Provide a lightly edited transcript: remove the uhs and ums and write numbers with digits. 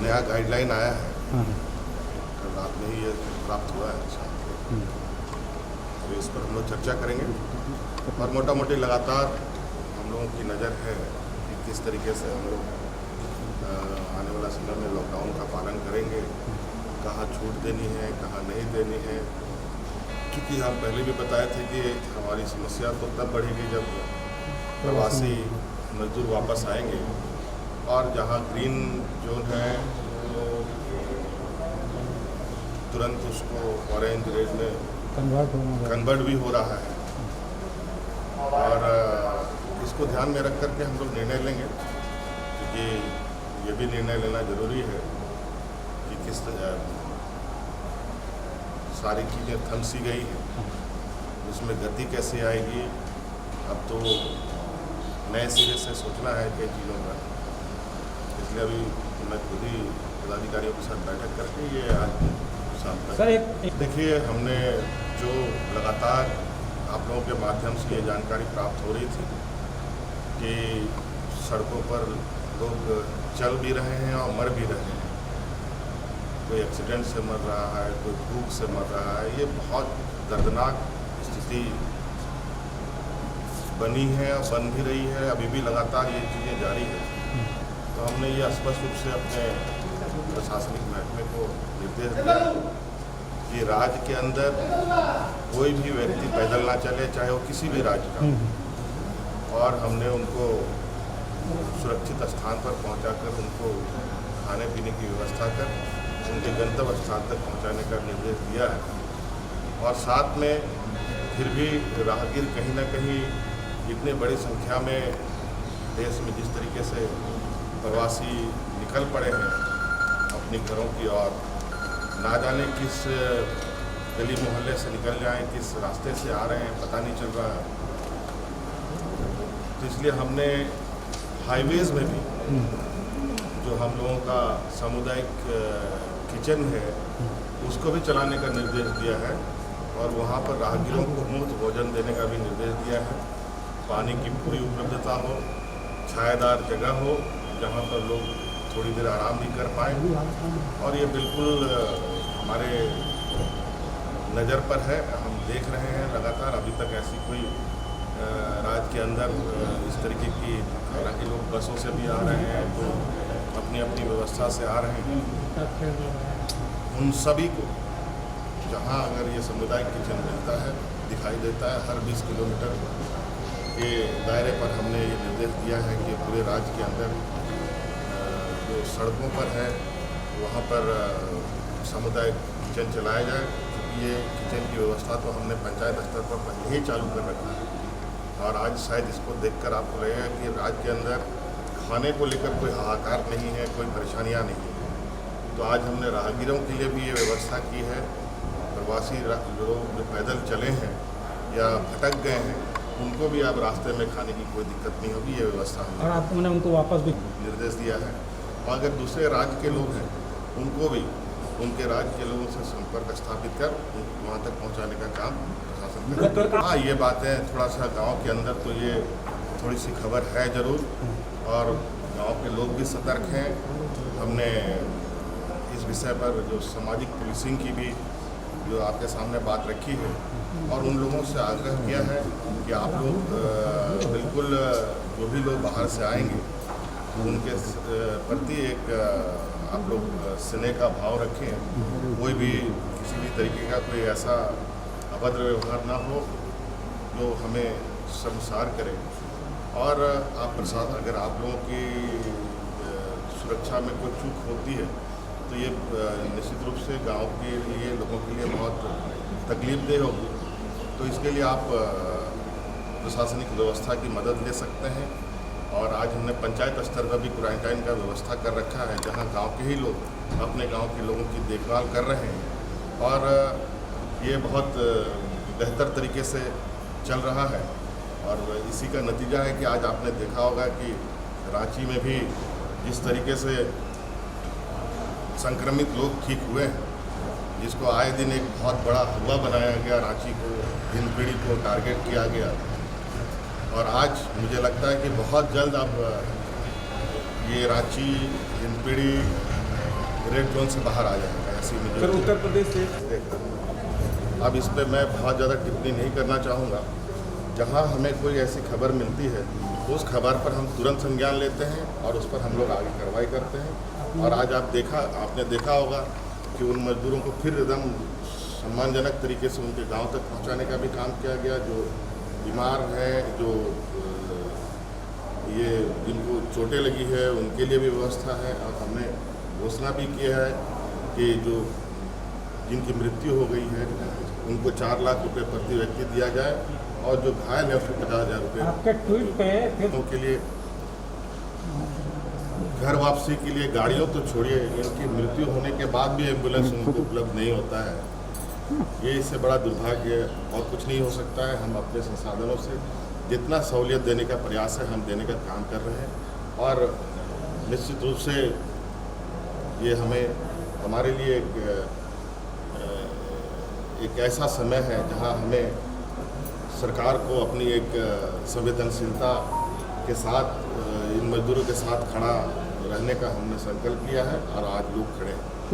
नया गाइडलाइन आया है, हाँ कल रात में ही ये प्राप्त हुआ है शाम को। तो इस पर हम लोग चर्चा करेंगे और मोटा मोटी लगातार हम लोगों की नज़र है कि किस तरीके से हम लोग आने वाला समय में लॉकडाउन का पालन करेंगे, कहाँ छूट देनी है, कहाँ नहीं देनी है। क्योंकि हम पहले भी बताए थे कि हमारी समस्या तो तब बढ़ेगी जब प्रवासी मजदूर वापस आएंगे और जहाँ ग्रीन जोन है वो तुरंत उसको ऑरेंज रेड में कन्वर्ट भी हो रहा है। और इसको ध्यान में रख करके हम लोग निर्णय लेंगे, क्योंकि ये भी निर्णय लेना ज़रूरी है कि किस सारी चीज़ें थम सी गई हैं, उसमें गति कैसे आएगी। अब तो नए सिरे से सोचना है कई चीज़ों का, इसलिए अभी मैं खुद ही पदाधिकारियों के साथ बैठक करके ये आज शाम तक सर देखिए, हमने जो लगातार आप लोगों के माध्यम से ये जानकारी प्राप्त हो रही थी कि सड़कों पर लोग चल भी रहे हैं और मर भी रहे हैं, कोई एक्सीडेंट से मर रहा है, कोई भूख से मर रहा है, ये बहुत दर्दनाक स्थिति बनी है और बन भी रही है, अभी भी लगातार ये चीज़ें जारी है। तो हमने ये स्पष्ट रूप से अपने प्रशासनिक महकमे को निर्देश दिया कि राज्य के अंदर कोई भी व्यक्ति पैदल ना चले, चाहे वो किसी भी राज्य का। और हमने उनको सुरक्षित स्थान पर पहुंचाकर उनको खाने पीने की व्यवस्था कर उनके गंतव्य स्थान तक पहुंचाने का निर्देश दिया है। और साथ में फिर भी राहगीर कहीं ना कहीं इतने बड़ी संख्या में देश में जिस तरीके से प्रवासी निकल पड़े हैं अपने घरों की ओर, ना जाने किस गली मोहल्ले से निकल जाएं, किस रास्ते से आ रहे हैं पता नहीं चल रहा है। तो इसलिए हमने हाईवेज़ में भी जो हम लोगों का सामुदायिक किचन है उसको भी चलाने का निर्देश दिया है और वहाँ पर राहगीरों को मुफ्त भोजन देने का भी निर्देश दिया है। पानी की पूरी उपलब्धता हो, छायादार जगह हो जहाँ पर लोग थोड़ी देर आराम भी कर पाएँ। और ये बिल्कुल हमारे नज़र पर है, हम देख रहे हैं लगातार। अभी तक ऐसी कोई राज्य के अंदर इस तरीके की, हालांकि लोग बसों से भी आ रहे हैं तो अपनी अपनी व्यवस्था से आ रहे हैं, उन सभी को जहां अगर ये सामुदायिक किचन मिलता है, दिखाई देता है, हर 20 किलोमीटर के दायरे पर हमने ये निर्देश दिया है कि पूरे राज्य के अंदर जो सड़कों पर है वहाँ पर सामुदायिक किचन चलाया जाए। क्योंकि ये किचन की व्यवस्था तो हमने पंचायत स्तर पर पहले ही चालू कर रखा है और आज शायद इसको देखकर आपको लगेगा कि राज्य के अंदर खाने को लेकर कोई हाहाकार नहीं है, कोई परेशानियां नहीं है। तो आज हमने राहगीरों के लिए भी ये व्यवस्था की है। प्रवासी लोग जो पैदल चले हैं या भटक गए हैं उनको भी अब रास्ते में खाने की कोई दिक्कत नहीं होगी, ये व्यवस्था हमने और आपने उनको वापस भी निर्देश दिया है। और अगर दूसरे राज्य के लोग हैं उनको भी उनके राज्य के लोगों से संपर्क स्थापित कर वहाँ तक पहुँचाने का काम प्रशासन करेगा। हाँ, ये बातें थोड़ा सा गाँव के अंदर तो ये थोड़ी सी खबर है ज़रूर, और गांव के लोग भी सतर्क हैं। हमने इस विषय पर जो सामाजिक पुलिसिंग की भी जो आपके सामने बात रखी है और उन लोगों से आग्रह किया है कि आप लोग बिल्कुल जो भी लोग बाहर से आएंगे तो उनके प्रति एक आप लोग स्नेह का भाव रखें। कोई भी किसी भी तरीके का कोई ऐसा अभद्र व्यवहार ना हो जो हमें शर्मसार करे। और आप प्रशासन, अगर आप लोगों की सुरक्षा में कोई चूक होती है तो ये निश्चित रूप से गांव के लिए, लोगों के लिए बहुत तकलीफदेह होगी। तो इसके लिए आप प्रशासनिक व्यवस्था की मदद ले सकते हैं। और आज हमने पंचायत स्तर पर भी क्वारंटाइन का व्यवस्था कर रखा है, जहां गांव के ही लोग अपने गांव के लोगों की देखभाल कर रहे हैं और ये बहुत बेहतर तरीके से चल रहा है। और इसी का नतीजा है कि आज आपने देखा होगा कि रांची में भी जिस तरीके से संक्रमित लोग ठीक हुए हैं, जिसको आए दिन एक बहुत बड़ा हवा बनाया गया, रांची को, हिंदपीढ़ी को टारगेट किया गया। और आज मुझे लगता है कि बहुत जल्द अब ये रांची, हिंदपीढ़ी रेड जोन से बाहर आ जाएगा। ऐसी मुझे सर उत्तर प्रदेश से अब इस पर मैं बहुत ज़्यादा टिप्पणी नहीं करना चाहूँगा। जहाँ हमें कोई ऐसी खबर मिलती है तो उस खबर पर हम तुरंत संज्ञान लेते हैं और उस पर हम लोग आगे कार्रवाई करते हैं। और आज आपने देखा होगा कि उन मजदूरों को फिर एकदम सम्मानजनक तरीके से उनके गांव तक पहुंचाने का भी काम किया गया। जो बीमार हैं, जो ये जिनको चोटें लगी है, उनके लिए भी व्यवस्था है। और हमने घोषणा भी किया है कि जो जिनकी मृत्यु हो गई है उनको 4 लाख रुपए प्रति व्यक्ति दिया जाए और जो घायल है उसको 50,000 रुपये आपके ट्वीट पे के लिए घर वापसी के लिए गाड़ियों तो छोड़िए, इनकी मृत्यु होने के बाद भी एम्बुलेंस उनको उपलब्ध नहीं होता है। ये इससे बड़ा दुर्भाग्य है और कुछ नहीं हो सकता है। हम अपने संसाधनों से जितना सहूलियत देने का प्रयास है हम देने का काम कर रहे हैं। और निश्चित रूप से ये हमारे लिए एक ऐसा समय है जहां हमें सरकार को अपनी एक संवेदनशीलता के साथ इन मजदूरों के साथ खड़ा रहने का हमने संकल्प लिया है और आज लोग खड़े हैं।